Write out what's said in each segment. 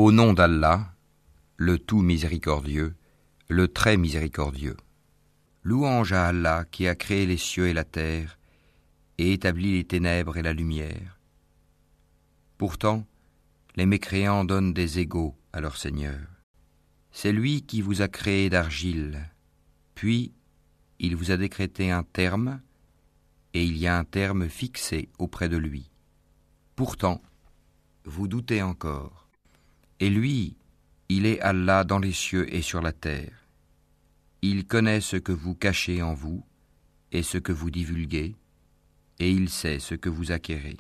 Au nom d'Allah, le tout miséricordieux, le très miséricordieux. Louange à Allah qui a créé les cieux et la terre et établi les ténèbres et la lumière. Pourtant, les mécréants donnent des égaux à leur Seigneur. C'est lui qui vous a créé d'argile, puis il vous a décrété un terme, et il y a un terme fixé auprès de lui. Pourtant, vous doutez encore. Et lui, il est Allah dans les cieux et sur la terre. Il connaît ce que vous cachez en vous et ce que vous divulguez, et il sait ce que vous acquérez.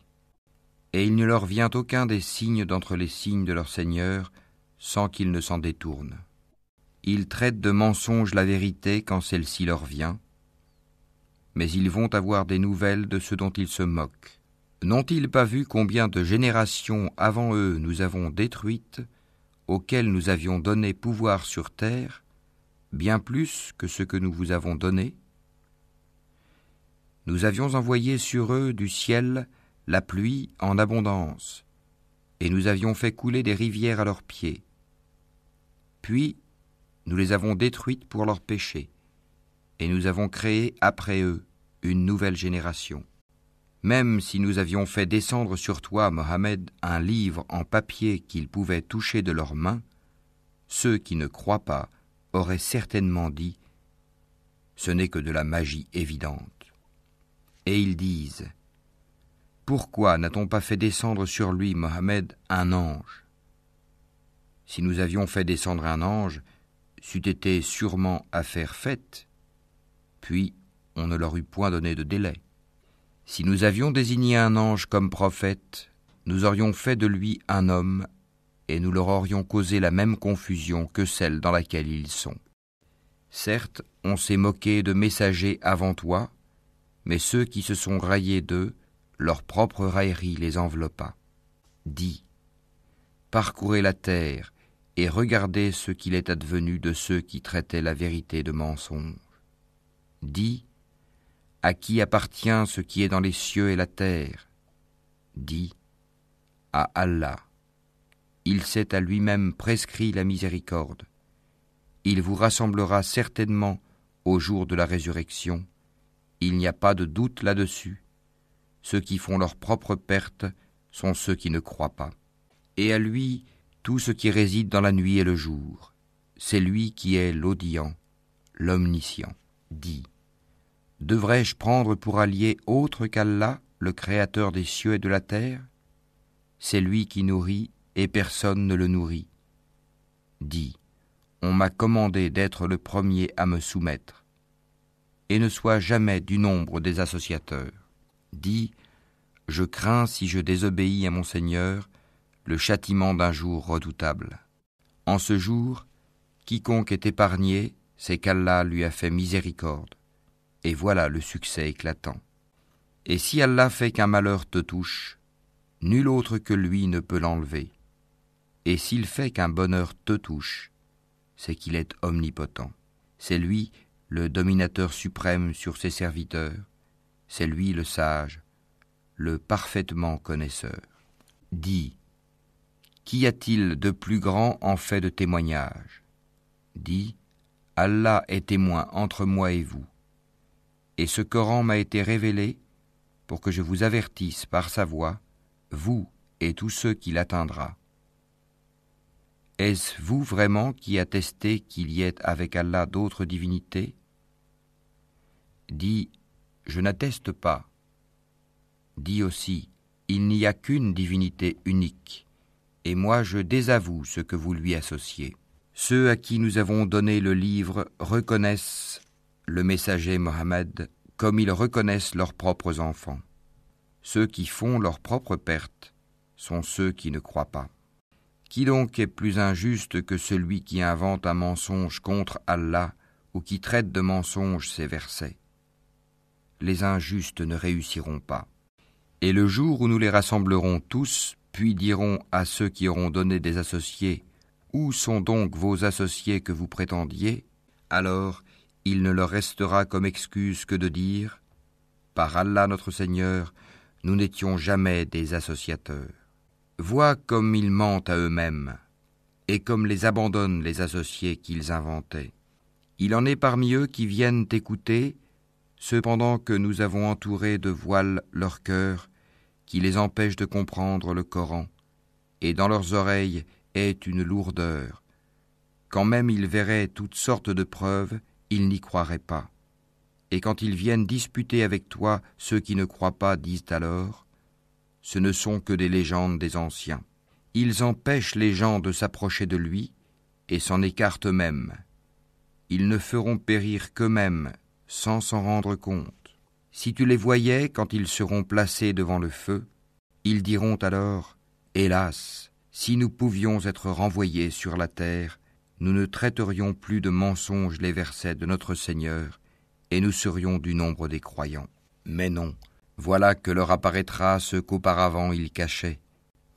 Et il ne leur vient aucun des signes d'entre les signes de leur Seigneur sans qu'ils ne s'en détournent. Ils traitent de mensonge la vérité quand celle-ci leur vient, mais ils vont avoir des nouvelles de ce dont ils se moquent. N'ont-ils pas vu combien de générations avant eux nous avons détruites, auxquelles nous avions donné pouvoir sur terre, bien plus que ce que nous vous avons donné? Nous avions envoyé sur eux du ciel la pluie en abondance, et nous avions fait couler des rivières à leurs pieds. Puis, nous les avons détruites pour leurs péchés, et nous avons créé après eux une nouvelle génération. Même si nous avions fait descendre sur toi, Mohammed, un livre en papier qu'ils pouvaient toucher de leurs mains, ceux qui ne croient pas auraient certainement dit « Ce n'est que de la magie évidente ». Et ils disent « Pourquoi n'a-t-on pas fait descendre sur lui, Mohammed, un ange ? Si nous avions fait descendre un ange, c'eût été sûrement affaire faite, puis on ne leur eût point donné de délai. Si nous avions désigné un ange comme prophète, nous aurions fait de lui un homme, et nous leur aurions causé la même confusion que celle dans laquelle ils sont. Certes, on s'est moqué de messagers avant toi, mais ceux qui se sont raillés d'eux, leur propre raillerie les enveloppa. Dis, parcourez la terre et regardez ce qu'il est advenu de ceux qui traitaient la vérité de mensonge. Dis, à qui appartient ce qui est dans les cieux et la terre? Dis, à Allah. Il s'est à lui-même prescrit la miséricorde. Il vous rassemblera certainement au jour de la résurrection. Il n'y a pas de doute là-dessus. Ceux qui font leur propre perte sont ceux qui ne croient pas. Et à lui, tout ce qui réside dans la nuit et le jour. C'est lui qui est l'audient, l'omniscient. Dis, devrais-je prendre pour allié autre qu'Allah, le créateur des cieux et de la terre? C'est lui qui nourrit et personne ne le nourrit. Dis, on m'a commandé d'être le premier à me soumettre. Et ne sois jamais du nombre des associateurs. Dis, je crains si je désobéis à mon Seigneur, le châtiment d'un jour redoutable. En ce jour, quiconque est épargné, c'est qu'Allah lui a fait miséricorde. Et voilà le succès éclatant. Et si Allah fait qu'un malheur te touche, nul autre que lui ne peut l'enlever. Et s'il fait qu'un bonheur te touche, c'est qu'il est omnipotent. C'est lui le dominateur suprême sur ses serviteurs. C'est lui le sage, le parfaitement connaisseur. Dis, qu'y a-t-il de plus grand en fait de témoignage? Dis, Allah est témoin entre moi et vous. Et ce Coran m'a été révélé pour que je vous avertisse par sa voix, vous et tous ceux qui l'atteindra. Est-ce vous vraiment qui attestez qu'il y ait avec Allah d'autres divinités? Dis, je n'atteste pas. Dis aussi, il n'y a qu'une divinité unique, et moi je désavoue ce que vous lui associez. Ceux à qui nous avons donné le livre reconnaissent le messager Mohammed comme ils reconnaissent leurs propres enfants. Ceux qui font leur propre perte sont ceux qui ne croient pas. Qui donc est plus injuste que celui qui invente un mensonge contre Allah ou qui traite de mensonge ces versets? Les injustes ne réussiront pas. Et le jour où nous les rassemblerons tous, puis dirons à ceux qui auront donné des associés, « Où sont donc vos associés que vous prétendiez ?» Alors, il ne leur restera comme excuse que de dire, « Par Allah notre Seigneur, nous n'étions jamais des associateurs. » Vois comme ils mentent à eux-mêmes. et comme les abandonnent les associés qu'ils inventaient. Il en est parmi eux qui viennent écouter, cependant que nous avons entouré de voiles leur cœur, qui les empêchent de comprendre le Coran, et dans leurs oreilles est une lourdeur. Quand même ils verraient toutes sortes de preuves, ils n'y croiraient pas. Et quand ils viennent disputer avec toi, ceux qui ne croient pas disent alors, ce ne sont que des légendes des anciens. Ils empêchent les gens de s'approcher de lui et s'en écartent eux-mêmes. Ils ne feront périr qu'eux-mêmes sans s'en rendre compte. Si tu les voyais quand ils seront placés devant le feu, ils diront alors, hélas, si nous pouvions être renvoyés sur la terre, nous ne traiterions plus de mensonges les versets de notre Seigneur, et nous serions du nombre des croyants. Mais non, voilà que leur apparaîtra ce qu'auparavant ils cachaient.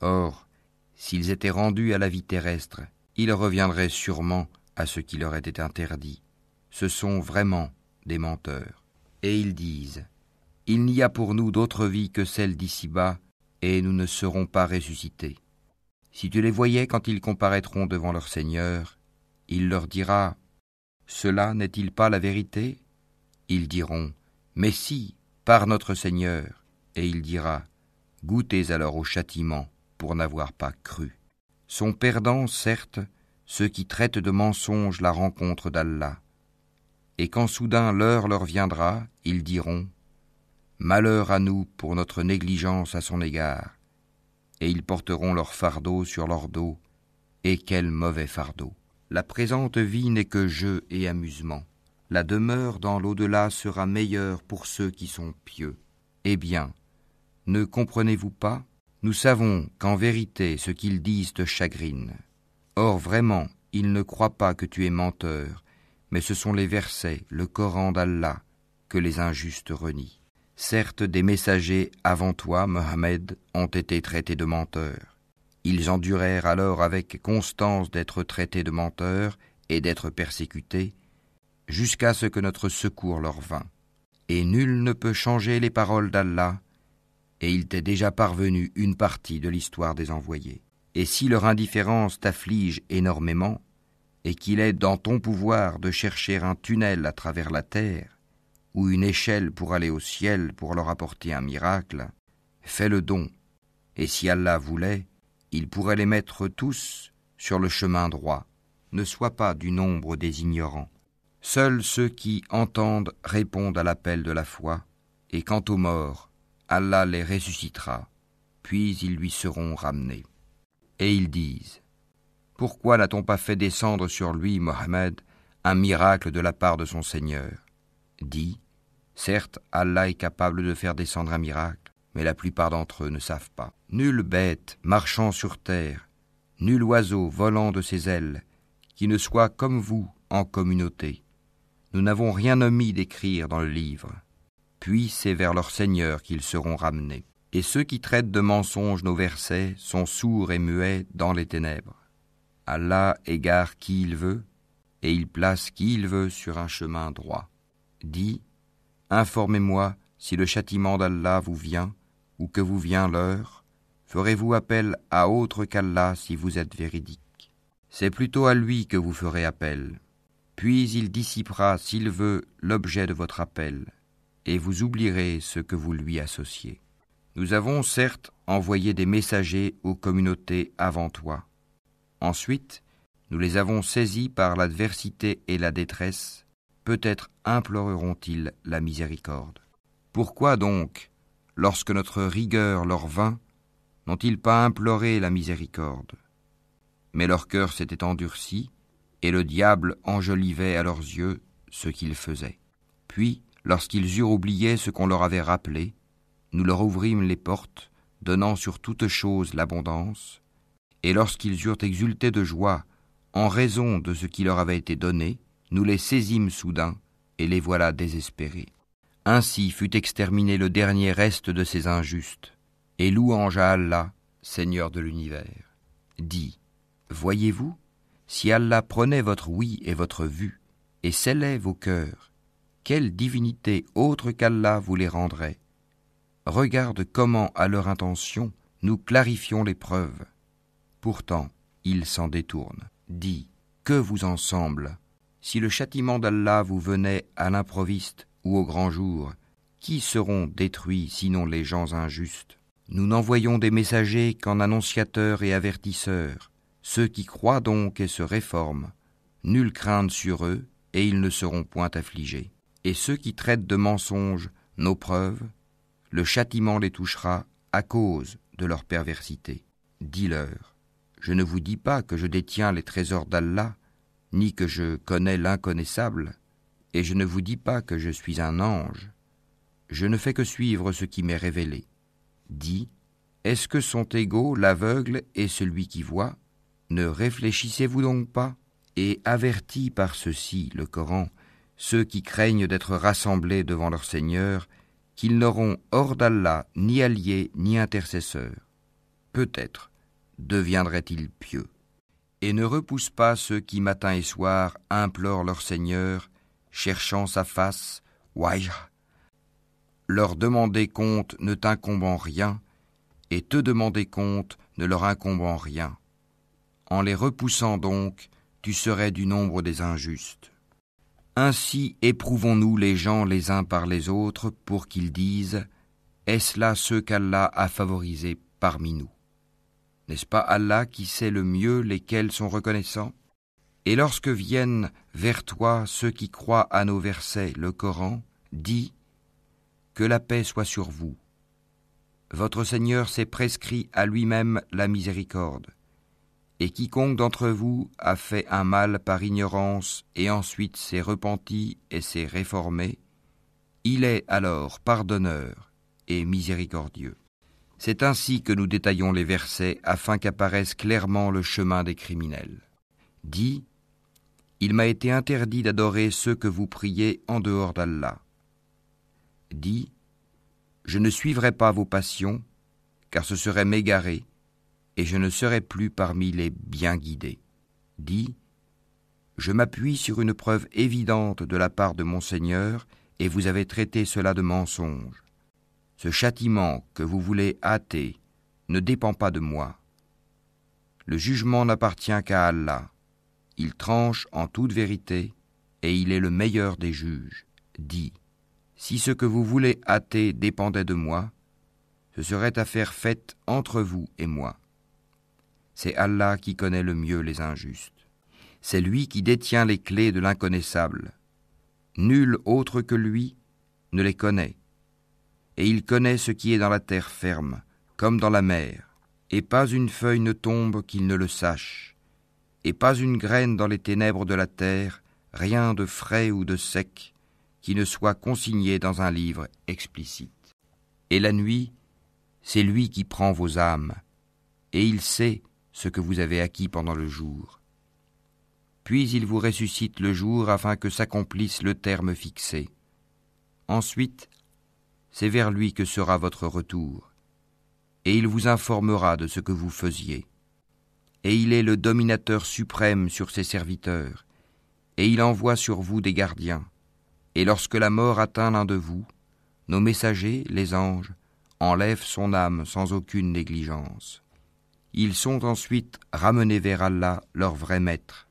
Or, s'ils étaient rendus à la vie terrestre, ils reviendraient sûrement à ce qui leur était interdit. Ce sont vraiment des menteurs. Et ils disent, il n'y a pour nous d'autre vie que celle d'ici-bas, et nous ne serons pas ressuscités. Si tu les voyais quand ils comparaîtront devant leur Seigneur, il leur dira, cela n'est-il pas la vérité ? Ils diront, mais si, par notre Seigneur. Et il dira, goûtez alors au châtiment pour n'avoir pas cru. Sont perdants, certes, ceux qui traitent de mensonges la rencontre d'Allah. Et quand soudain l'heure leur viendra, ils diront, malheur à nous pour notre négligence à son égard. Et ils porteront leur fardeau sur leur dos, et quel mauvais fardeau. La présente vie n'est que jeu et amusement. La demeure dans l'au-delà sera meilleure pour ceux qui sont pieux. Eh bien, ne comprenez-vous pas ? Nous savons qu'en vérité ce qu'ils disent te chagrine. Or vraiment, ils ne croient pas que tu es menteur, mais ce sont les versets, le Coran d'Allah, que les injustes renient. Certes, des messagers avant toi, Mohammed, ont été traités de menteurs. Ils endurèrent alors avec constance d'être traités de menteurs et d'être persécutés, jusqu'à ce que notre secours leur vînt. Et nul ne peut changer les paroles d'Allah, et il t'est déjà parvenu une partie de l'histoire des envoyés. Et si leur indifférence t'afflige énormément, et qu'il est dans ton pouvoir de chercher un tunnel à travers la terre, ou une échelle pour aller au ciel pour leur apporter un miracle, fais le don, et si Allah voulait, il pourrait les mettre tous sur le chemin droit. Ne sois pas du nombre des ignorants. Seuls ceux qui entendent répondent à l'appel de la foi, et quant aux morts, Allah les ressuscitera, puis ils lui seront ramenés. Et ils disent, pourquoi n'a-t-on pas fait descendre sur lui, Mohammed, un miracle de la part de son Seigneur ? Dis, certes, Allah est capable de faire descendre un miracle, mais la plupart d'entre eux ne savent pas. Nulle bête marchant sur terre, nul oiseau volant de ses ailes, qui ne soit comme vous en communauté. Nous n'avons rien omis d'écrire dans le livre. Puis c'est vers leur Seigneur qu'ils seront ramenés. Et ceux qui traitent de mensonges nos versets sont sourds et muets dans les ténèbres. Allah égare qui il veut, et il place qui il veut sur un chemin droit. Dis, informez-moi si le châtiment d'Allah vous vient, ou que vous vient l'heure, ferez-vous appel à autre qu'Allah si vous êtes véridique. C'est plutôt à lui que vous ferez appel. Puis il dissipera, s'il veut, l'objet de votre appel, et vous oublierez ce que vous lui associez. Nous avons certes envoyé des messagers aux communautés avant toi. Ensuite, nous les avons saisis par l'adversité et la détresse, peut-être imploreront-ils la miséricorde. Pourquoi donc, lorsque notre rigueur leur vint, n'ont-ils pas imploré la miséricorde ? Mais leur cœur s'était endurci, et le diable enjolivait à leurs yeux ce qu'ils faisaient. Puis, lorsqu'ils eurent oublié ce qu'on leur avait rappelé, nous leur ouvrîmes les portes, donnant sur toute chose l'abondance, et lorsqu'ils eurent exulté de joie en raison de ce qui leur avait été donné, nous les saisîmes soudain, et les voilà désespérés. Ainsi fut exterminé le dernier reste de ces injustes, et louange à Allah, Seigneur de l'univers. Dis, voyez-vous, si Allah prenait votre oui et votre vue, et scellait vos cœurs, quelle divinité autre qu'Allah vous les rendrait ? Regarde comment, à leur intention, nous clarifions les preuves. Pourtant, ils s'en détournent. Dis, que vous en semble? Si le châtiment d'Allah vous venait à l'improviste ou au grand jour, qui seront détruits sinon les gens injustes? Nous n'envoyons des messagers qu'en annonciateurs et avertisseurs. Ceux qui croient donc et se réforment, nulle crainte sur eux, et ils ne seront point affligés. Et ceux qui traitent de mensonges nos preuves, le châtiment les touchera à cause de leur perversité. Dis-leur, je ne vous dis pas que je détiens les trésors d'Allah, ni que je connais l'inconnaissable, et je ne vous dis pas que je suis un ange. Je ne fais que suivre ce qui m'est révélé. Dis, est-ce que sont égaux l'aveugle et celui qui voit? Ne réfléchissez-vous donc pas? Et avertis par ceci, le Coran, ceux qui craignent d'être rassemblés devant leur Seigneur, qu'ils n'auront hors d'Allah ni alliés ni intercesseurs. Peut-être deviendraient-ils pieux. Et ne repousse pas ceux qui matin et soir implorent leur Seigneur, cherchant sa face, wajh. Leur demander compte ne t'incombe en rien, et te demander compte ne leur incombe en rien. En les repoussant donc, tu serais du nombre des injustes. Ainsi éprouvons-nous les gens les uns par les autres pour qu'ils disent « Est-ce là ceux qu'Allah a favorisés parmi nous ?» N'est-ce pas Allah qui sait le mieux lesquels sont reconnaissants? Et lorsque viennent vers toi ceux qui croient à nos versets, le Coran, dis « Que la paix soit sur vous. Votre Seigneur s'est prescrit à lui-même la miséricorde. Et quiconque d'entre vous a fait un mal par ignorance et ensuite s'est repenti et s'est réformé, il est alors pardonneur et miséricordieux. » C'est ainsi que nous détaillons les versets afin qu'apparaisse clairement le chemin des criminels. Dis, il m'a été interdit d'adorer ceux que vous priez en dehors d'Allah. Dis, je ne suivrai pas vos passions, car ce serait m'égarer, et je ne serai plus parmi les bien guidés. Dis, je m'appuie sur une preuve évidente de la part de mon Seigneur, et vous avez traité cela de mensonge. Ce châtiment que vous voulez hâter ne dépend pas de moi. Le jugement n'appartient qu'à Allah. Il tranche en toute vérité, et il est le meilleur des juges. Dis, si ce que vous voulez hâter dépendait de moi, ce serait affaire faite entre vous et moi. C'est Allah qui connaît le mieux les injustes. C'est lui qui détient les clés de l'inconnaissable. Nul autre que lui ne les connaît. Et il connaît ce qui est dans la terre ferme, comme dans la mer. Et pas une feuille ne tombe qu'il ne le sache. Et pas une graine dans les ténèbres de la terre, rien de frais ou de sec, qui ne soit consigné dans un livre explicite. Et la nuit, c'est lui qui prend vos âmes, et il sait ce que vous avez acquis pendant le jour. Puis il vous ressuscite le jour afin que s'accomplisse le terme fixé. Ensuite, c'est vers lui que sera votre retour, et il vous informera de ce que vous faisiez. Et il est le dominateur suprême sur ses serviteurs, et il envoie sur vous des gardiens. Et lorsque la mort atteint l'un de vous, nos messagers, les anges, enlèvent son âme sans aucune négligence. Ils sont ensuite ramenés vers Allah, leur vrai maître.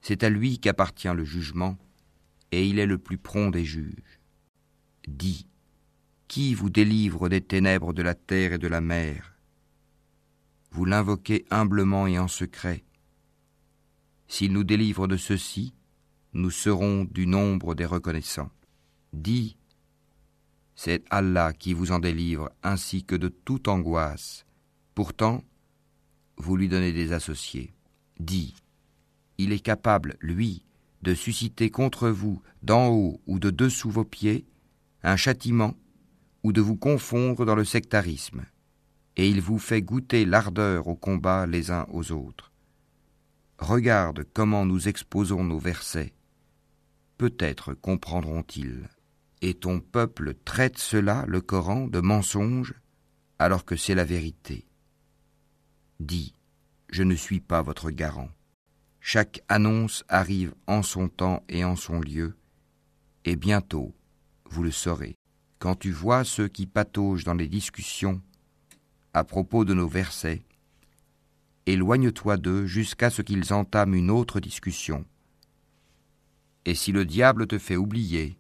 C'est à lui qu'appartient le jugement, et il est le plus prompt des juges. Dis, qui vous délivre des ténèbres de la terre et de la mer? Vous l'invoquez humblement et en secret. S'il nous délivre de ceci, nous serons du nombre des reconnaissants. Dis, c'est Allah qui vous en délivre ainsi que de toute angoisse. Pourtant, vous lui donnez des associés. Dis, il est capable, lui, de susciter contre vous, d'en haut ou de dessous vos pieds, un châtiment, ou de vous confondre dans le sectarisme, et il vous fait goûter l'ardeur au combat les uns aux autres. Regarde comment nous exposons nos versets. Peut-être comprendront-ils. Et ton peuple traite cela, le Coran, de mensonge, alors que c'est la vérité. Dis, je ne suis pas votre garant. Chaque annonce arrive en son temps et en son lieu, et bientôt, vous le saurez. Quand tu vois ceux qui pataugent dans les discussions à propos de nos versets, éloigne-toi d'eux jusqu'à ce qu'ils entament une autre discussion. Et si le diable te fait oublier,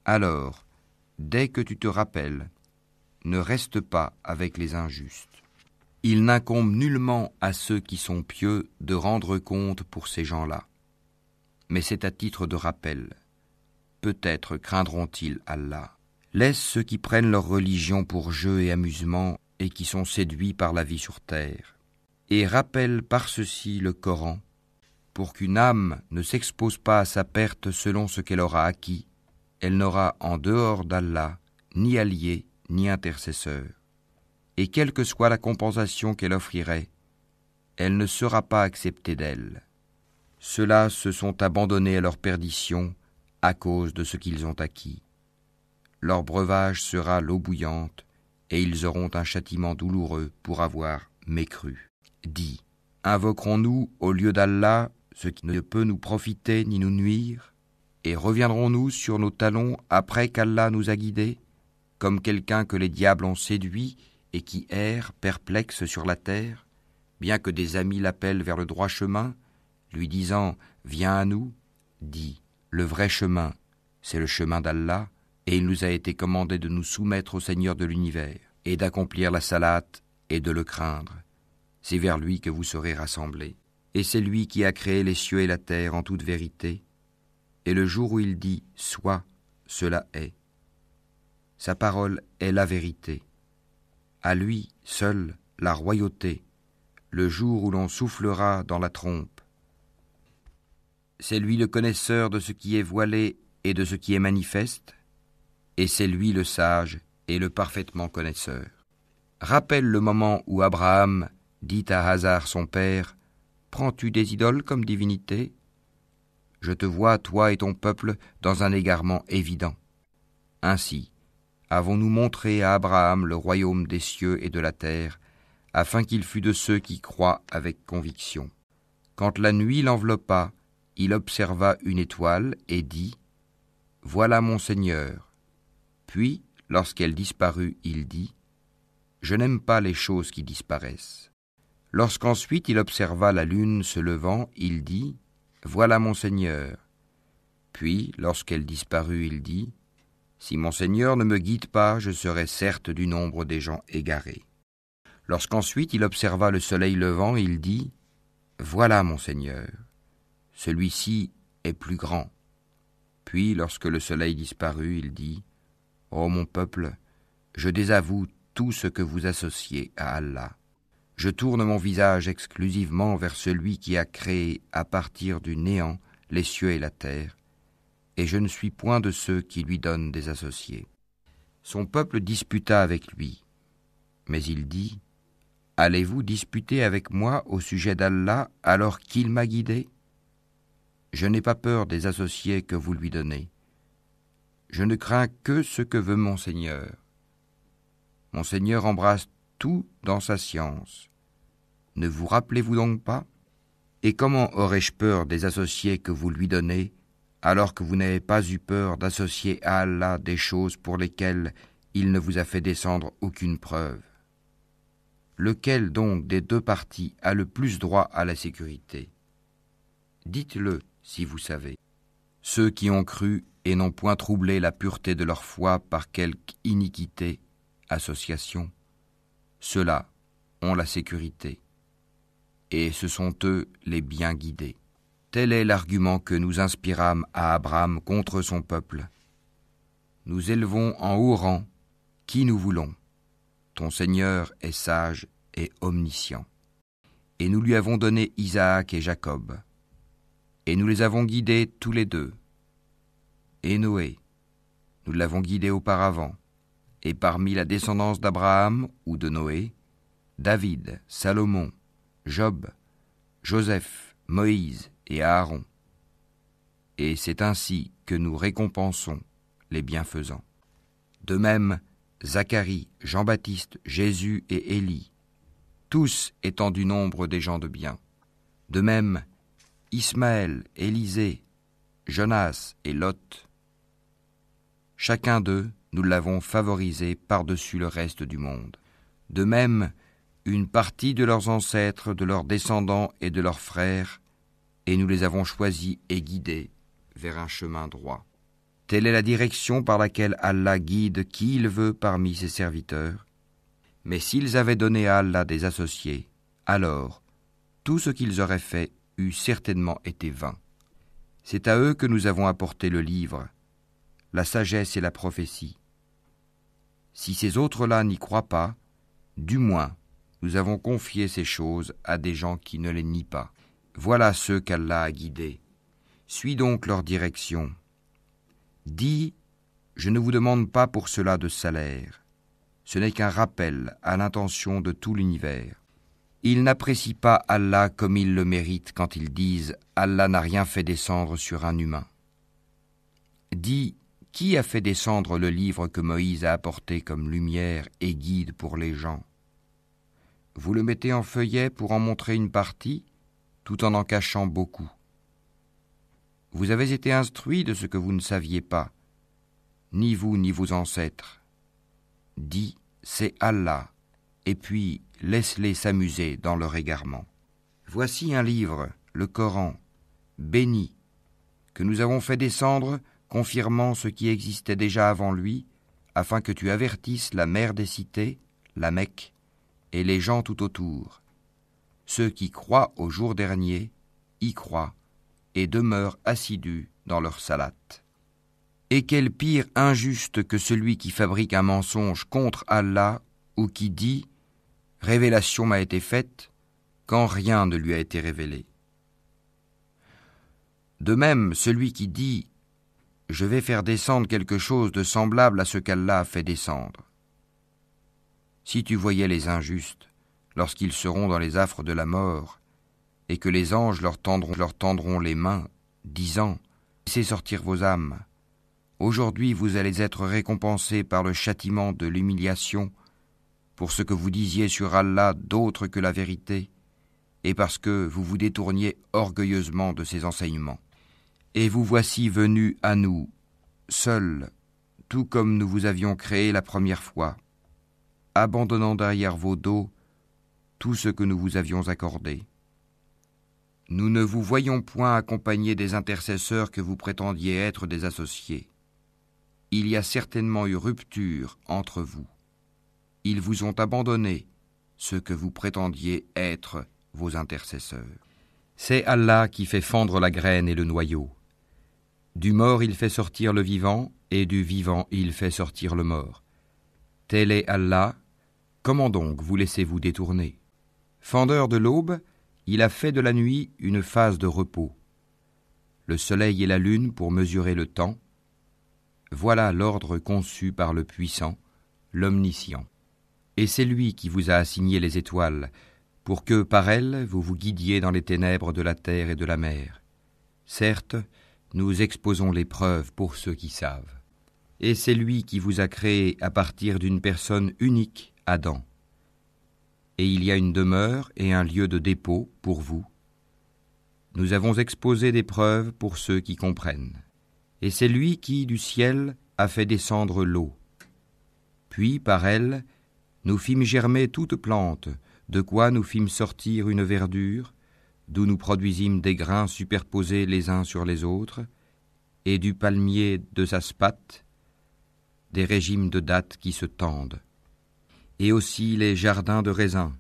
alors, dès que tu te rappelles, ne reste pas avec les injustes. Il n'incombe nullement à ceux qui sont pieux de rendre compte pour ces gens-là. Mais c'est à titre de rappel. Peut-être craindront-ils Allah. Laisse ceux qui prennent leur religion pour jeu et amusement et qui sont séduits par la vie sur terre. Et rappelle par ceci le Coran, pour qu'une âme ne s'expose pas à sa perte selon ce qu'elle aura acquis. Elle n'aura en dehors d'Allah ni allié ni intercesseur. Et quelle que soit la compensation qu'elle offrirait, elle ne sera pas acceptée d'elle. Ceux-là se sont abandonnés à leur perdition à cause de ce qu'ils ont acquis. Leur breuvage sera l'eau bouillante, et ils auront un châtiment douloureux pour avoir mécru. Dis, invoquerons-nous au lieu d'Allah ce qui ne peut nous profiter ni nous nuire, et reviendrons-nous sur nos talons après qu'Allah nous a guidés, comme quelqu'un que les diables ont séduit et qui erre perplexe sur la terre, bien que des amis l'appellent vers le droit chemin, lui disant « Viens à nous », dit « Le vrai chemin, c'est le chemin d'Allah, et il nous a été commandé de nous soumettre au Seigneur de l'univers, et d'accomplir la salate et de le craindre. C'est vers lui que vous serez rassemblés. Et c'est lui qui a créé les cieux et la terre en toute vérité. Et le jour où il dit « Sois », cela est. Sa parole est la vérité. À lui seul la royauté, le jour où l'on soufflera dans la trompe. C'est lui le connaisseur de ce qui est voilé et de ce qui est manifeste, et c'est lui le sage et le parfaitement connaisseur. Rappelle le moment où Abraham dit à Hazar son père, « Prends-tu des idoles comme divinité ? Je te vois, toi et ton peuple, dans un égarement évident. Ainsi, avons-nous montré à Abraham le royaume des cieux et de la terre, afin qu'il fût de ceux qui croient avec conviction. Quand la nuit l'enveloppa, il observa une étoile et dit « Voilà mon Seigneur ». Puis, lorsqu'elle disparut, il dit « Je n'aime pas les choses qui disparaissent ». Lorsqu'ensuite il observa la lune se levant, il dit « Voilà mon Seigneur ». Puis, lorsqu'elle disparut, il dit « Si mon Seigneur ne me guide pas, je serai certes du nombre des gens égarés. » Lorsqu'ensuite il observa le soleil levant, il dit « Voilà mon Seigneur, celui-ci est plus grand. » Puis, lorsque le soleil disparut, il dit « Ô mon peuple, je désavoue tout ce que vous associez à Allah. Je tourne mon visage exclusivement vers celui qui a créé à partir du néant les cieux et la terre, et je ne suis point de ceux qui lui donnent des associés. » Son peuple disputa avec lui, mais il dit « Allez-vous disputer avec moi au sujet d'Allah alors qu'il m'a guidé ? Je n'ai pas peur des associés que vous lui donnez. Je ne crains que ce que veut mon Seigneur. Mon Seigneur embrasse tout dans sa science. Ne vous rappelez-vous donc pas ? Et comment aurais-je peur des associés que vous lui donnez, alors que vous n'avez pas eu peur d'associer à Allah des choses pour lesquelles il ne vous a fait descendre aucune preuve ? Lequel donc des deux parties a le plus droit à la sécurité ? Dites-le si vous savez. Ceux qui ont cru et n'ont point troublé la pureté de leur foi par quelque iniquité, association, ceux-là ont la sécurité, et ce sont eux les bien guidés. Tel est l'argument que nous inspirâmes à Abraham contre son peuple. Nous élevons en haut rang qui nous voulons. Ton Seigneur est sage et omniscient. Et nous lui avons donné Isaac et Jacob. Et nous les avons guidés tous les deux. Et Noé, nous l'avons guidé auparavant. Et parmi la descendance d'Abraham ou de Noé, David, Salomon, Job, Joseph, Moïse et Aaron. Et c'est ainsi que nous récompensons les bienfaisants. De même, Zacharie, Jean-Baptiste, Jésus et Élie, tous étant du nombre des gens de bien. De même, Ismaël, Élisée, Jonas et Lot. Chacun d'eux, nous l'avons favorisé par-dessus le reste du monde. De même, une partie de leurs ancêtres, de leurs descendants et de leurs frères, et nous les avons choisis et guidés vers un chemin droit. Telle est la direction par laquelle Allah guide qui il veut parmi ses serviteurs. Mais s'ils avaient donné à Allah des associés, alors tout ce qu'ils auraient fait eût certainement été vain. C'est à eux que nous avons apporté le livre, la sagesse et la prophétie. Si ces autres-là n'y croient pas, du moins, nous avons confié ces choses à des gens qui ne les nient pas. Voilà ceux qu'Allah a guidés. Suis donc leur direction. Dis, je ne vous demande pas pour cela de salaire. Ce n'est qu'un rappel à l'intention de tout l'univers. Ils n'apprécient pas Allah comme ils le méritent quand ils disent « Allah n'a rien fait descendre sur un humain ». Dis, qui a fait descendre le livre que Moïse a apporté comme lumière et guide pour les gens? Vous le mettez en feuillet pour en montrer une partie, tout en cachant beaucoup. Vous avez été instruits de ce que vous ne saviez pas, ni vous ni vos ancêtres. Dis, c'est Allah, et puis laisse-les s'amuser dans leur égarement. Voici un livre, le Coran, béni, que nous avons fait descendre, confirmant ce qui existait déjà avant lui, afin que tu avertisses la mère des cités, la Mecque, et les gens tout autour. Ceux qui croient au jour dernier y croient et demeurent assidus dans leur salate. Et quel pire injuste que celui qui fabrique un mensonge contre Allah ou qui dit « Révélation m'a été faite » quand rien ne lui a été révélé. De même, celui qui dit « Je vais faire descendre quelque chose de semblable à ce qu'Allah a fait descendre ». Si tu voyais les injustes, lorsqu'ils seront dans les affres de la mort, et que les anges leur tendront les mains, disant « Laissez sortir vos âmes. Aujourd'hui vous allez être récompensés par le châtiment de l'humiliation pour ce que vous disiez sur Allah d'autre que la vérité, et parce que vous vous détourniez orgueilleusement de ses enseignements. Et vous voici venus à nous, seuls, tout comme nous vous avions créé la première fois, abandonnant derrière vos dos tout ce que nous vous avions accordé. Nous ne vous voyons point accompagner des intercesseurs que vous prétendiez être des associés. Il y a certainement eu rupture entre vous. Ils vous ont abandonné, ceux que vous prétendiez être vos intercesseurs. C'est Allah qui fait fendre la graine et le noyau. Du mort il fait sortir le vivant, et du vivant il fait sortir le mort. Tel est Allah, comment donc vous laissez-vous détourner? Fendeur de l'aube, il a fait de la nuit une phase de repos. Le soleil et la lune pour mesurer le temps. Voilà l'ordre conçu par le puissant, l'omniscient. Et c'est lui qui vous a assigné les étoiles, pour que, par elles, vous vous guidiez dans les ténèbres de la terre et de la mer. Certes, nous exposons les preuves pour ceux qui savent. Et c'est lui qui vous a créé à partir d'une personne unique, Adam. Et il y a une demeure et un lieu de dépôt pour vous. Nous avons exposé des preuves pour ceux qui comprennent. Et c'est lui qui, du ciel, a fait descendre l'eau. Puis, par elle, nous fîmes germer toute plante, de quoi nous fîmes sortir une verdure, d'où nous produisîmes des grains superposés les uns sur les autres, et du palmier de Zaspate, des régimes de dattes qui se tendent, et aussi les jardins de raisins,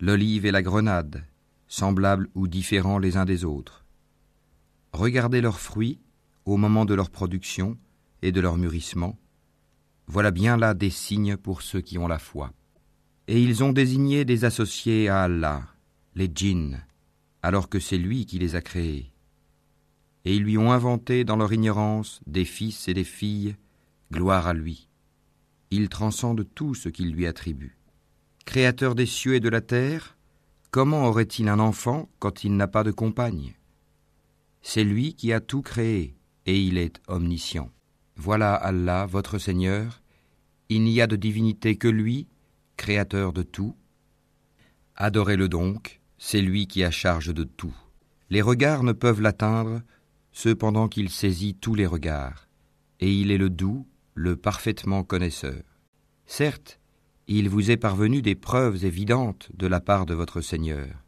l'olive et la grenade, semblables ou différents les uns des autres. Regardez leurs fruits au moment de leur production et de leur mûrissement. Voilà bien là des signes pour ceux qui ont la foi. Et ils ont désigné des associés à Allah, les djinns, alors que c'est lui qui les a créés. Et ils lui ont inventé dans leur ignorance des fils et des filles, gloire à lui. Il transcende tout ce qu'il lui attribue. Créateur des cieux et de la terre, comment aurait-il un enfant quand il n'a pas de compagne? C'est lui qui a tout créé, et il est omniscient. Voilà Allah, votre Seigneur, il n'y a de divinité que lui, créateur de tout. Adorez-le donc, c'est lui qui a charge de tout. Les regards ne peuvent l'atteindre, cependant qu'il saisit tous les regards, et il est le doux, le parfaitement connaisseur. Certes, il vous est parvenu des preuves évidentes de la part de votre Seigneur.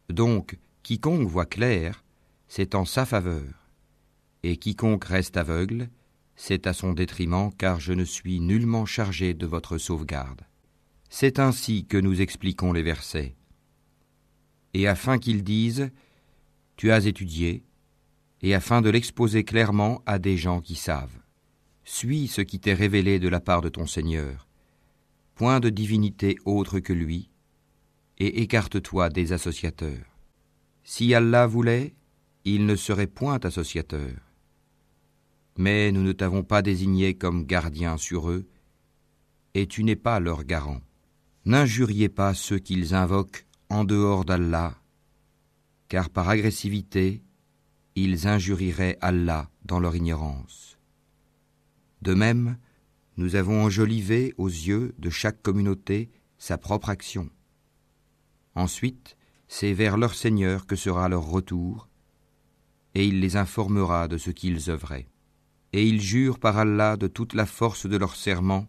Donc, quiconque voit clair, c'est en sa faveur, et quiconque reste aveugle, c'est à son détriment, car je ne suis nullement chargé de votre sauvegarde. C'est ainsi que nous expliquons les versets. Et afin qu'ils disent « Tu as étudié », et afin de l'exposer clairement à des gens qui savent. Suis ce qui t'est révélé de la part de ton Seigneur. Point de divinité autre que lui, et écarte-toi des associateurs. Si Allah voulait, il ne serait point associateur. Mais nous ne t'avons pas désigné comme gardien sur eux, et tu n'es pas leur garant. N'injuriez pas ceux qu'ils invoquent en dehors d'Allah, car par agressivité, ils injurieraient Allah dans leur ignorance. De même, nous avons enjolivé aux yeux de chaque communauté sa propre action. Ensuite, c'est vers leur Seigneur que sera leur retour, et il les informera de ce qu'ils œuvraient. Et ils jurent par Allah de toute la force de leur serment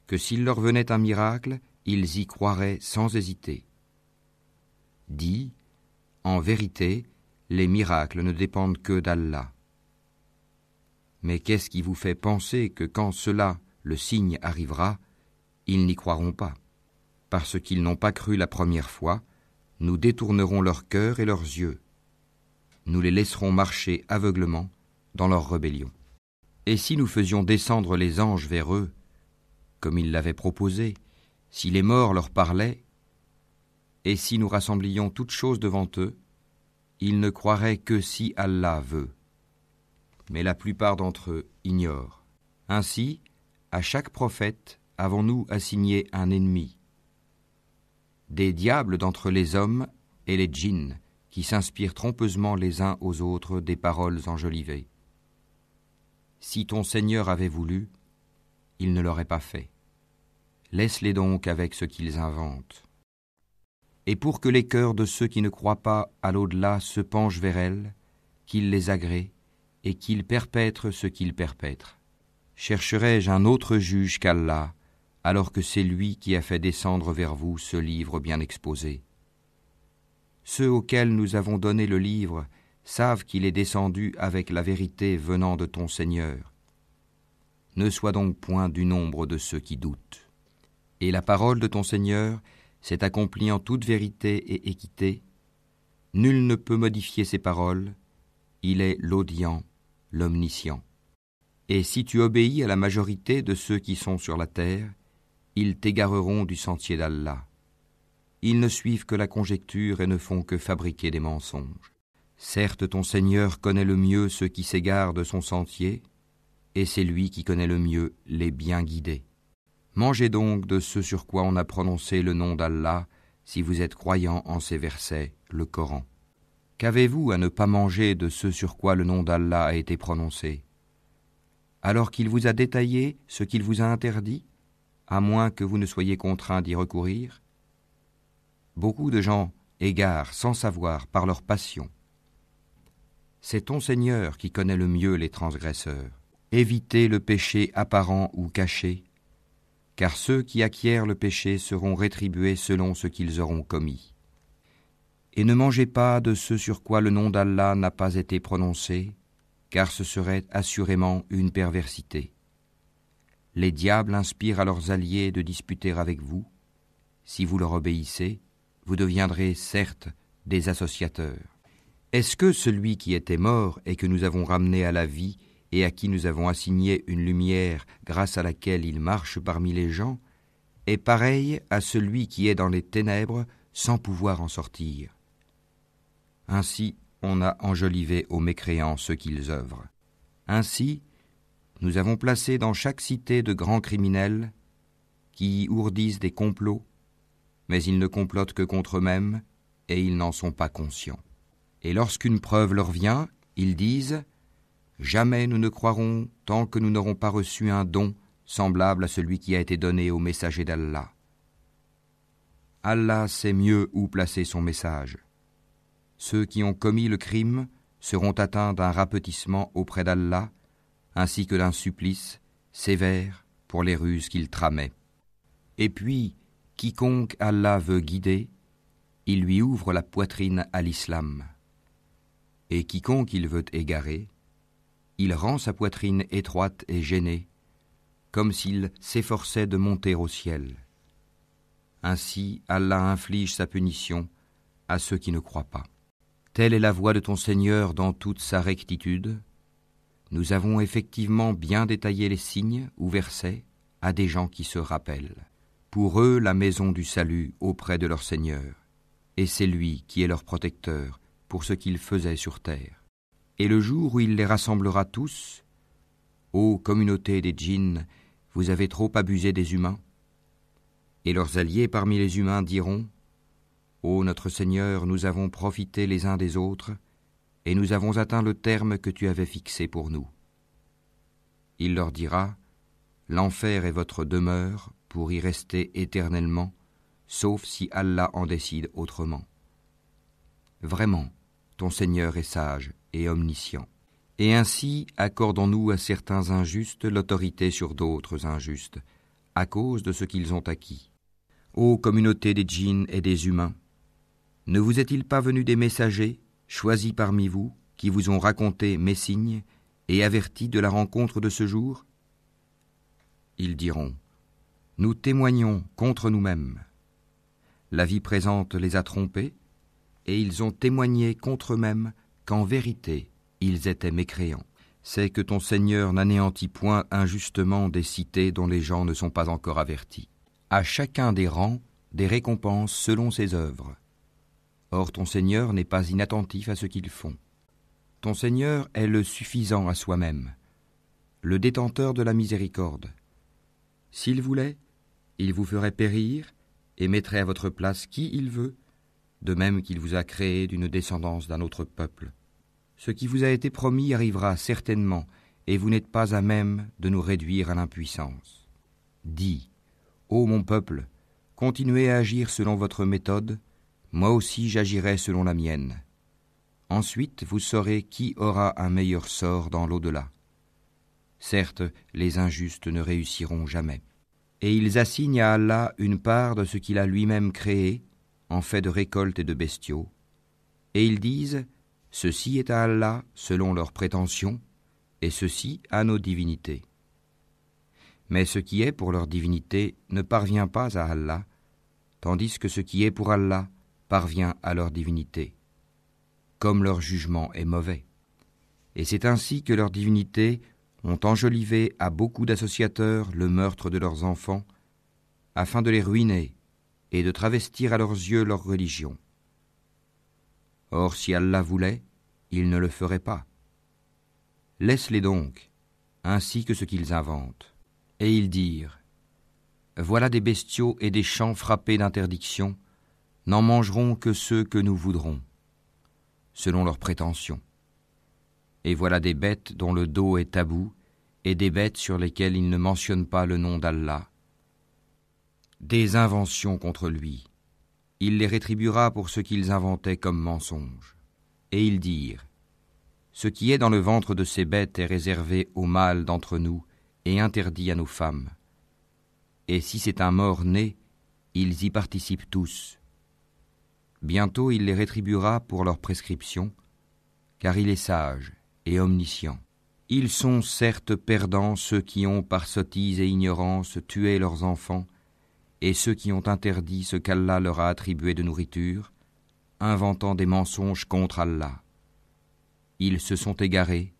que s'il leur venait un miracle, ils y croiraient sans hésiter. Dis, en vérité, les miracles ne dépendent que d'Allah. Mais qu'est-ce qui vous fait penser que quand cela, le signe, arrivera, ils n'y croiront pas? Parce qu'ils n'ont pas cru la première fois, nous détournerons leur cœur et leurs yeux. Nous les laisserons marcher aveuglement dans leur rébellion. Et si nous faisions descendre les anges vers eux, comme ils l'avaient proposé, si les morts leur parlaient, et si nous rassemblions toutes choses devant eux, ils ne croiraient que si Allah veut. Mais la plupart d'entre eux ignorent. Ainsi, à chaque prophète avons-nous assigné un ennemi. Des diables d'entre les hommes et les djinns qui s'inspirent trompeusement les uns aux autres des paroles enjolivées. Si ton Seigneur avait voulu, il ne l'aurait pas fait. Laisse-les donc avec ce qu'ils inventent. Et pour que les cœurs de ceux qui ne croient pas à l'au-delà se penchent vers elle, qu'il les agrée, et qu'il perpètre ce qu'il perpètre. Chercherai-je un autre juge qu'Allah, alors que c'est lui qui a fait descendre vers vous ce livre bien exposé? Ceux auxquels nous avons donné le livre savent qu'il est descendu avec la vérité venant de ton Seigneur. Ne sois donc point du nombre de ceux qui doutent. Et la parole de ton Seigneur s'est accomplie en toute vérité et équité. Nul ne peut modifier ses paroles. Il est l'audient, l'omniscient. Et si tu obéis à la majorité de ceux qui sont sur la terre, ils t'égareront du sentier d'Allah. Ils ne suivent que la conjecture et ne font que fabriquer des mensonges. Certes, ton Seigneur connaît le mieux ceux qui s'égarent de son sentier, et c'est lui qui connaît le mieux les bien guidés. Mangez donc de ce sur quoi on a prononcé le nom d'Allah, si vous êtes croyants en ces versets, le Coran. Qu'avez-vous à ne pas manger de ce sur quoi le nom d'Allah a été prononcé, alors qu'il vous a détaillé ce qu'il vous a interdit, à moins que vous ne soyez contraints d'y recourir? Beaucoup de gens égarent sans savoir par leur passion. C'est ton Seigneur qui connaît le mieux les transgresseurs. Évitez le péché apparent ou caché, car ceux qui acquièrent le péché seront rétribués selon ce qu'ils auront commis. Et ne mangez pas de ce sur quoi le nom d'Allah n'a pas été prononcé, car ce serait assurément une perversité. Les diables inspirent à leurs alliés de disputer avec vous. Si vous leur obéissez, vous deviendrez certes des associateurs. Est-ce que celui qui était mort et que nous avons ramené à la vie et à qui nous avons assigné une lumière grâce à laquelle il marche parmi les gens, est pareil à celui qui est dans les ténèbres sans pouvoir en sortir? Ainsi, on a enjolivé aux mécréants ce qu'ils œuvrent. Ainsi, nous avons placé dans chaque cité de grands criminels qui y ourdissent des complots, mais ils ne complotent que contre eux-mêmes et ils n'en sont pas conscients. Et lorsqu'une preuve leur vient, ils disent « Jamais nous ne croirons tant que nous n'aurons pas reçu un don semblable à celui qui a été donné au messager d'Allah. Allah sait mieux où placer son message. Ceux qui ont commis le crime seront atteints d'un rapetissement auprès d'Allah, ainsi que d'un supplice sévère pour les ruses qu'ils tramaient. Et puis, quiconque Allah veut guider, il lui ouvre la poitrine à l'islam. Et quiconque il veut égarer, il rend sa poitrine étroite et gênée, comme s'il s'efforçait de monter au ciel. Ainsi, Allah inflige sa punition à ceux qui ne croient pas. Telle est la voie de ton Seigneur dans toute sa rectitude. Nous avons effectivement bien détaillé les signes ou versets à des gens qui se rappellent. Pour eux, la maison du salut auprès de leur Seigneur, et c'est lui qui est leur protecteur pour ce qu'ils faisaient sur terre. Et le jour où il les rassemblera tous, ô communauté des djinns, vous avez trop abusé des humains. Et leurs alliés parmi les humains diront, ô notre Seigneur, nous avons profité les uns des autres, et nous avons atteint le terme que tu avais fixé pour nous. Il leur dira, l'enfer est votre demeure pour y rester éternellement, sauf si Allah en décide autrement. Vraiment, ton Seigneur est sage et omniscient. Et ainsi accordons-nous à certains injustes l'autorité sur d'autres injustes, à cause de ce qu'ils ont acquis. Ô communauté des djinns et des humains, ne vous est-il pas venu des messagers, choisis parmi vous, qui vous ont raconté mes signes et avertis de la rencontre de ce jour ? Ils diront, nous témoignons contre nous-mêmes. La vie présente les a trompés, et ils ont témoigné contre eux-mêmes qu'en vérité, ils étaient mécréants. C'est que ton Seigneur n'anéantit point injustement des cités dont les gens ne sont pas encore avertis. À chacun des rangs, des récompenses selon ses œuvres. Or ton Seigneur n'est pas inattentif à ce qu'ils font. Ton Seigneur est le suffisant à soi-même, le détenteur de la miséricorde. S'il voulait, il vous ferait périr et mettrait à votre place qui il veut, de même qu'il vous a créé d'une descendance d'un autre peuple. Ce qui vous a été promis arrivera certainement, et vous n'êtes pas à même de nous réduire à l'impuissance. Dis, ô mon peuple, continuez à agir selon votre méthode, moi aussi j'agirai selon la mienne. Ensuite vous saurez qui aura un meilleur sort dans l'au-delà. Certes, les injustes ne réussiront jamais. Et ils assignent à Allah une part de ce qu'il a lui-même créé, en fait de récoltes et de bestiaux. Et ils disent, ceci est à Allah selon leurs prétentions, et ceci à nos divinités. Mais ce qui est pour leur divinité ne parvient pas à Allah, tandis que ce qui est pour Allah parvient à leur divinité, comme leur jugement est mauvais. Et c'est ainsi que leurs divinités ont enjolivé à beaucoup d'associateurs le meurtre de leurs enfants, afin de les ruiner et de travestir à leurs yeux leur religion. Or, si Allah voulait, il ne le ferait pas. Laisse-les donc, ainsi que ce qu'ils inventent. Et ils dirent, voilà des bestiaux et des champs frappés d'interdiction, n'en mangeront que ceux que nous voudrons, selon leurs prétentions. Et voilà des bêtes dont le dos est tabou, et des bêtes sur lesquelles ils ne mentionnent pas le nom d'Allah. Des inventions contre lui. Il les rétribuera pour ce qu'ils inventaient comme mensonges. Et ils dirent, ce qui est dans le ventre de ces bêtes est réservé aux mâles d'entre nous et interdit à nos femmes. Et si c'est un mort-né, ils y participent tous. Bientôt il les rétribuera pour leurs prescriptions, car il est sage et omniscient. Ils sont certes perdants ceux qui ont par sottise et ignorance tué leurs enfants, et ceux qui ont interdit ce qu'Allah leur a attribué de nourriture, inventant des mensonges contre Allah. Ils se sont égarés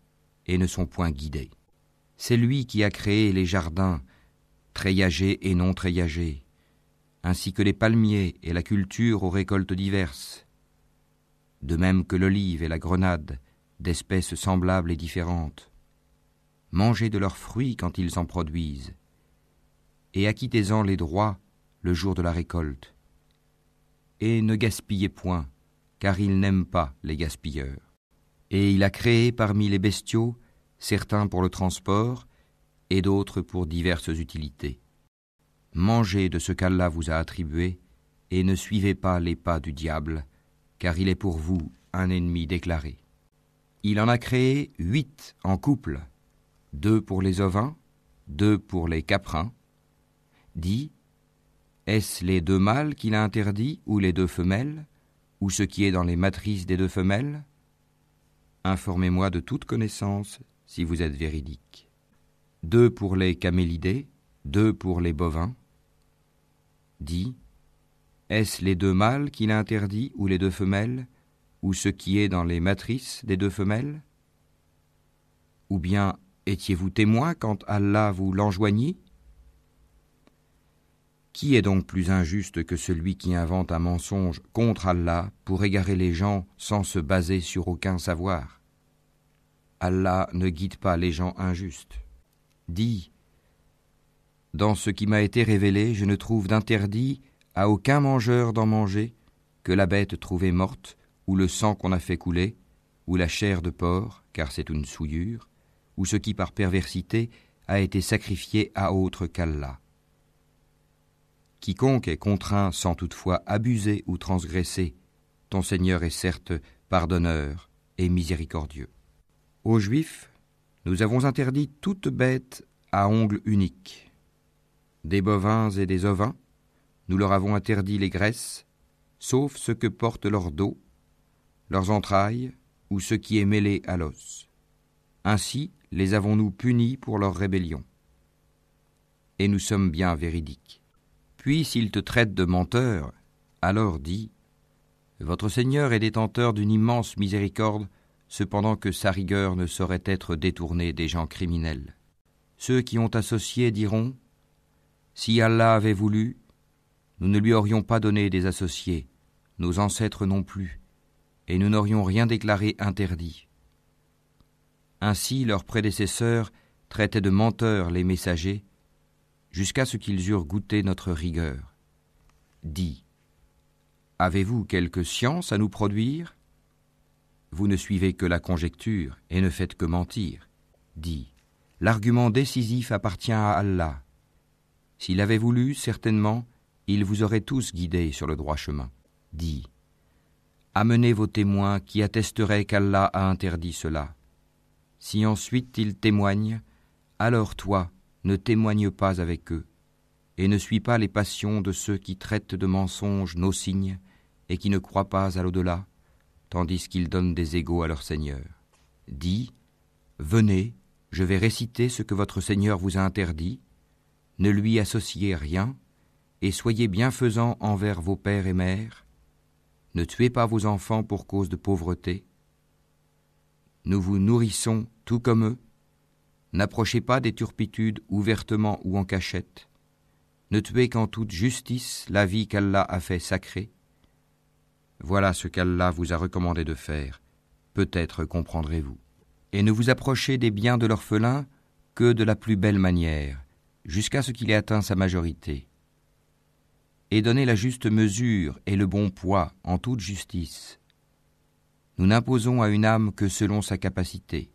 et ne sont point guidés. C'est lui qui a créé les jardins, treillagés et non treillagés, ainsi que les palmiers et la culture aux récoltes diverses, de même que l'olive et la grenade, d'espèces semblables et différentes. Mangez de leurs fruits quand ils en produisent, et acquittez-en les droits le jour de la récolte. Et ne gaspillez point, car il n'aime pas les gaspilleurs. Et il a créé parmi les bestiaux certains pour le transport et d'autres pour diverses utilités. Mangez de ce qu'Allah vous a attribué et ne suivez pas les pas du diable, car il est pour vous un ennemi déclaré. Il en a créé 8 en couple, 2 pour les ovins, 2 pour les caprins. Dis, Est-ce les 2 mâles qu'il a interdits, ou les 2 femelles, ou ce qui est dans les matrices des 2 femelles? Informez-moi de toute connaissance, si vous êtes véridique. 2 pour les camélidés, 2 pour les bovins. Dis, est-ce les 2 mâles qu'il a interdits, ou les 2 femelles, ou ce qui est dans les matrices des 2 femelles? Ou bien étiez-vous témoin quand Allah vous l'enjoignit? Qui est donc plus injuste que celui qui invente un mensonge contre Allah pour égarer les gens sans se baser sur aucun savoir? Allah ne guide pas les gens injustes. Dis, dans ce qui m'a été révélé, je ne trouve d'interdit à aucun mangeur d'en manger que la bête trouvée morte, ou le sang qu'on a fait couler, ou la chair de porc, car c'est une souillure, ou ce qui par perversité a été sacrifié à autre qu'Allah. Quiconque est contraint sans toutefois abuser ou transgresser, ton Seigneur est certes pardonneur et miséricordieux. Aux Juifs, nous avons interdit toute bête à ongles uniques. Des bovins et des ovins, nous leur avons interdit les graisses, sauf ce que porte leur dos, leurs entrailles ou ce qui est mêlé à l'os. Ainsi les avons-nous punis pour leur rébellion. Et nous sommes bien véridiques. Puis s'ils te traitent de menteur, alors dis, votre Seigneur est détenteur d'une immense miséricorde, cependant que sa rigueur ne saurait être détournée des gens criminels. Ceux qui ont associé diront, si Allah avait voulu, nous ne lui aurions pas donné des associés, nos ancêtres non plus, et nous n'aurions rien déclaré interdit. Ainsi leurs prédécesseurs traitaient de menteurs les messagers, jusqu'à ce qu'ils eurent goûté notre rigueur. Dis, avez-vous quelque science à nous produire? Vous ne suivez que la conjecture et ne faites que mentir. Dis, l'argument décisif appartient à Allah. S'il avait voulu, certainement, il vous aurait tous guidés sur le droit chemin. Dis, amenez vos témoins qui attesteraient qu'Allah a interdit cela. Si ensuite ils témoignent, alors toi, ne témoigne pas avec eux, et ne suis pas les passions de ceux qui traitent de mensonges nos signes et qui ne croient pas à l'au-delà, tandis qu'ils donnent des égaux à leur Seigneur. Dis, venez, je vais réciter ce que votre Seigneur vous a interdit, ne lui associez rien, et soyez bienfaisants envers vos pères et mères, ne tuez pas vos enfants pour cause de pauvreté, nous vous nourrissons tout comme eux, n'approchez pas des turpitudes ouvertement ou en cachette, ne tuez qu'en toute justice la vie qu'Allah a fait sacrée. Voilà ce qu'Allah vous a recommandé de faire, peut-être comprendrez-vous. Et ne vous approchez des biens de l'orphelin que de la plus belle manière, jusqu'à ce qu'il ait atteint sa majorité. Et donnez la juste mesure et le bon poids en toute justice. Nous n'imposons à une âme que selon sa capacité.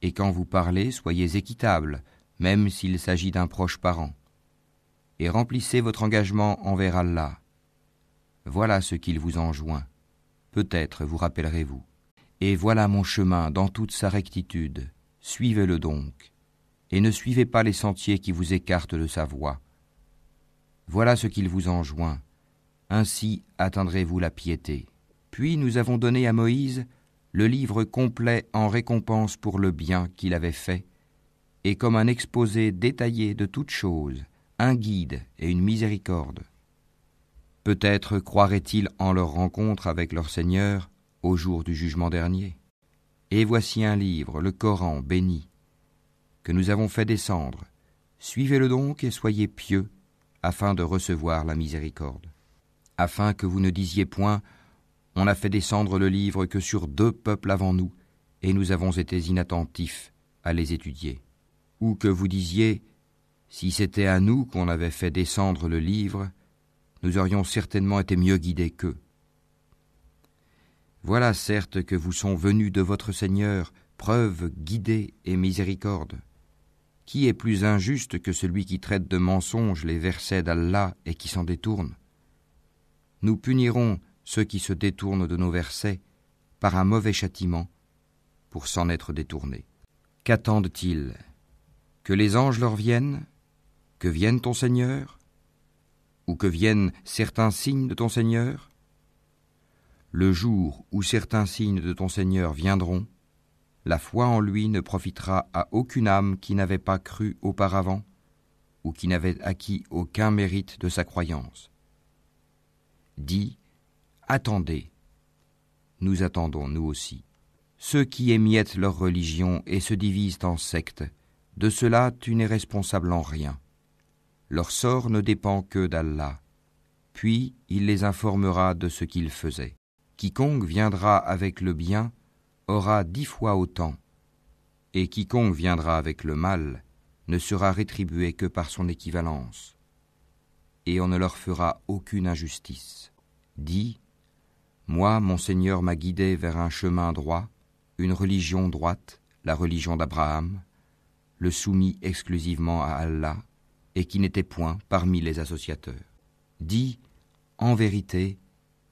Et quand vous parlez, soyez équitable, même s'il s'agit d'un proche parent. Et remplissez votre engagement envers Allah. Voilà ce qu'il vous enjoint. Peut-être vous rappellerez-vous. Et voilà mon chemin dans toute sa rectitude. Suivez-le donc. Et ne suivez pas les sentiers qui vous écartent de sa voie. Voilà ce qu'il vous enjoint. Ainsi atteindrez-vous la piété. Puis nous avons donné à Moïse le livre complet en récompense pour le bien qu'il avait fait, et comme un exposé détaillé de toutes choses, un guide et une miséricorde. Peut-être croiraient-ils en leur rencontre avec leur Seigneur au jour du jugement dernier. Et voici un livre, le Coran béni, que nous avons fait descendre. Suivez-le donc et soyez pieux, afin de recevoir la miséricorde. Afin que vous ne disiez point, on a fait descendre le livre que sur 2 peuples avant nous, et nous avons été inattentifs à les étudier. Ou que vous disiez, si c'était à nous qu'on avait fait descendre le livre, nous aurions certainement été mieux guidés qu'eux. Voilà certes que vous sont venus de votre Seigneur preuve, guidée et miséricorde. Qui est plus injuste que celui qui traite de mensonges les versets d'Allah et qui s'en détourne? Nous punirons ceux qui se détournent de nos versets par un mauvais châtiment pour s'en être détournés. Qu'attendent-ils? Que les anges leur viennent? Que vienne ton Seigneur? ou que viennent certains signes de ton Seigneur? Le jour où certains signes de ton Seigneur viendront, la foi en lui ne profitera à aucune âme qui n'avait pas cru auparavant ou qui n'avait acquis aucun mérite de sa croyance. Dis, attendez, nous attendons nous aussi. Ceux qui émiettent leur religion et se divisent en sectes, de cela tu n'es responsable en rien. Leur sort ne dépend que d'Allah, puis il les informera de ce qu'ils faisaient. Quiconque viendra avec le bien aura 10 fois autant, et quiconque viendra avec le mal ne sera rétribué que par son équivalence, et on ne leur fera aucune injustice. Dis, moi, mon Seigneur m'a guidé vers un chemin droit, une religion droite, la religion d'Abraham, le soumis exclusivement à Allah, et qui n'était point parmi les associateurs. Dis, en vérité,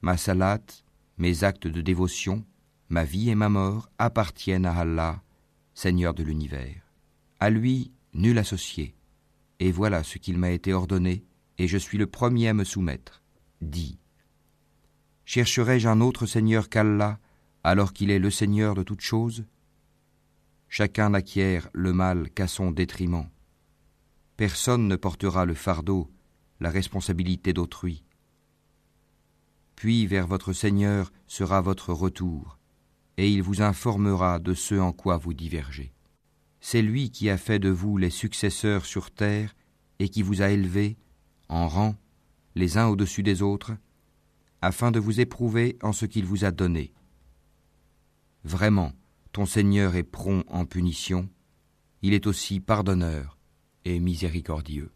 ma salate, mes actes de dévotion, ma vie et ma mort appartiennent à Allah, Seigneur de l'univers. À lui, nul associé, et voilà ce qu'il m'a été ordonné, et je suis le premier à me soumettre. Dis, chercherai-je un autre Seigneur qu'Allah, alors qu'il est le Seigneur de toutes choses? Chacun n'acquiert le mal qu'à son détriment. Personne ne portera le fardeau, la responsabilité d'autrui. Puis vers votre Seigneur sera votre retour, et il vous informera de ce en quoi vous divergez. C'est lui qui a fait de vous les successeurs sur terre et qui vous a élevés, en rang, les uns au-dessus des autres, afin de vous éprouver en ce qu'il vous a donné. Vraiment, ton Seigneur est prompt en punition, il est aussi pardonneur et miséricordieux.